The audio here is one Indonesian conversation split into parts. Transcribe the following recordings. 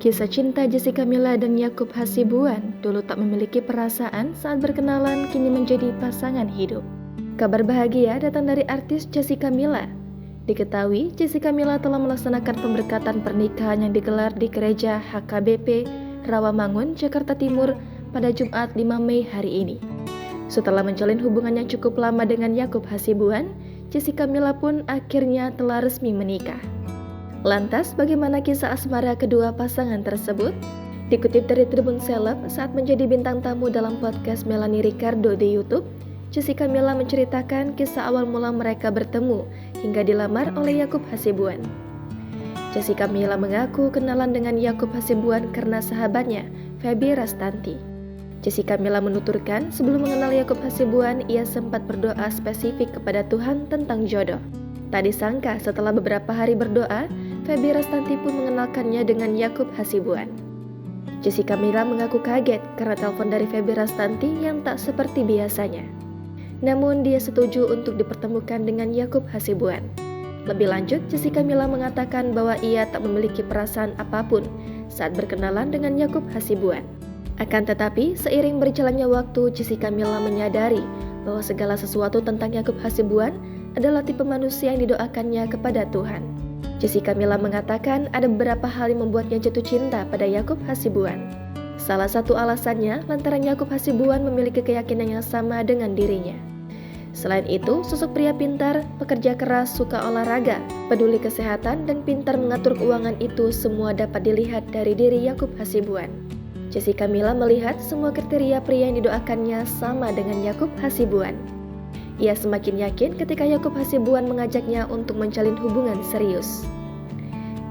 Kisah cinta Jessica Mila dan Yakub Hasibuan dulu tak memiliki perasaan saat berkenalan kini menjadi pasangan hidup. Kabar bahagia datang dari artis Jessica Mila. Diketahui Jessica Mila telah melaksanakan pemberkatan pernikahan yang digelar di gereja HKBP Rawamangun, Jakarta Timur pada Jumat 5 Mei hari ini. Setelah menjalin hubungan yang cukup lama dengan Yakub Hasibuan, Jessica Mila pun akhirnya telah resmi menikah. Lantas, bagaimana kisah asmara kedua pasangan tersebut? Dikutip dari Tribun Seleb, saat menjadi bintang tamu dalam podcast Melanie Ricardo di YouTube, Jessica Mila menceritakan kisah awal mula mereka bertemu hingga dilamar oleh Yakub Hasibuan. Jessica Mila mengaku kenalan dengan Yakub Hasibuan karena sahabatnya, Feby Rastanti. Jessica Mila menuturkan sebelum mengenal Yakub Hasibuan, ia sempat berdoa spesifik kepada Tuhan tentang jodoh. Tak disangka setelah beberapa hari berdoa, Feby Rastanti pun mengenalkannya dengan Yakub Hasibuan. Jessica Mila mengaku kaget karena telepon dari Feby Rastanti yang tak seperti biasanya. Namun dia setuju untuk dipertemukan dengan Yakub Hasibuan. Lebih lanjut, Jessica Mila mengatakan bahwa ia tak memiliki perasaan apapun saat berkenalan dengan Yakub Hasibuan. Akan tetapi, seiring berjalannya waktu, Jessica Mila menyadari bahwa segala sesuatu tentang Yakub Hasibuan adalah tipe manusia yang didoakannya kepada Tuhan. Jessica Mila mengatakan ada beberapa hal yang membuatnya jatuh cinta pada Yakub Hasibuan. Salah satu alasannya lantaran Yakub Hasibuan memiliki keyakinan yang sama dengan dirinya. Selain itu, sosok pria pintar, pekerja keras, suka olahraga, peduli kesehatan, dan pintar mengatur keuangan itu semua dapat dilihat dari diri Yakub Hasibuan. Jessica Mila melihat semua kriteria pria yang didoakannya sama dengan Yakub Hasibuan. Ia semakin yakin ketika Yakub Hasibuan mengajaknya untuk menjalin hubungan serius.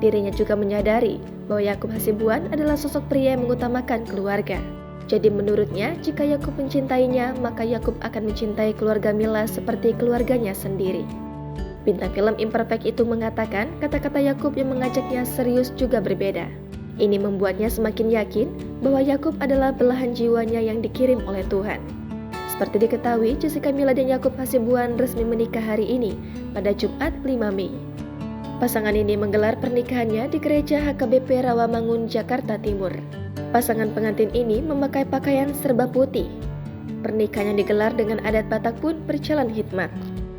Dirinya juga menyadari bahwa Yakub Hasibuan adalah sosok pria yang mengutamakan keluarga. Jadi menurutnya, jika Yakub mencintainya, maka Yakub akan mencintai keluarga Mila seperti keluarganya sendiri. Bintang film Imperfect itu mengatakan kata-kata Yakub yang mengajaknya serius juga berbeda. Ini membuatnya semakin yakin bahwa Yakub adalah belahan jiwanya yang dikirim oleh Tuhan. Seperti diketahui, Jessica Mila dan Yakub Hasibuan resmi menikah hari ini pada Jumat 5 Mei. Pasangan ini menggelar pernikahannya di gereja HKBP Rawamangun, Jakarta Timur. Pasangan pengantin ini memakai pakaian serba putih. Pernikahan yang digelar dengan adat Batak pun berjalan hikmat.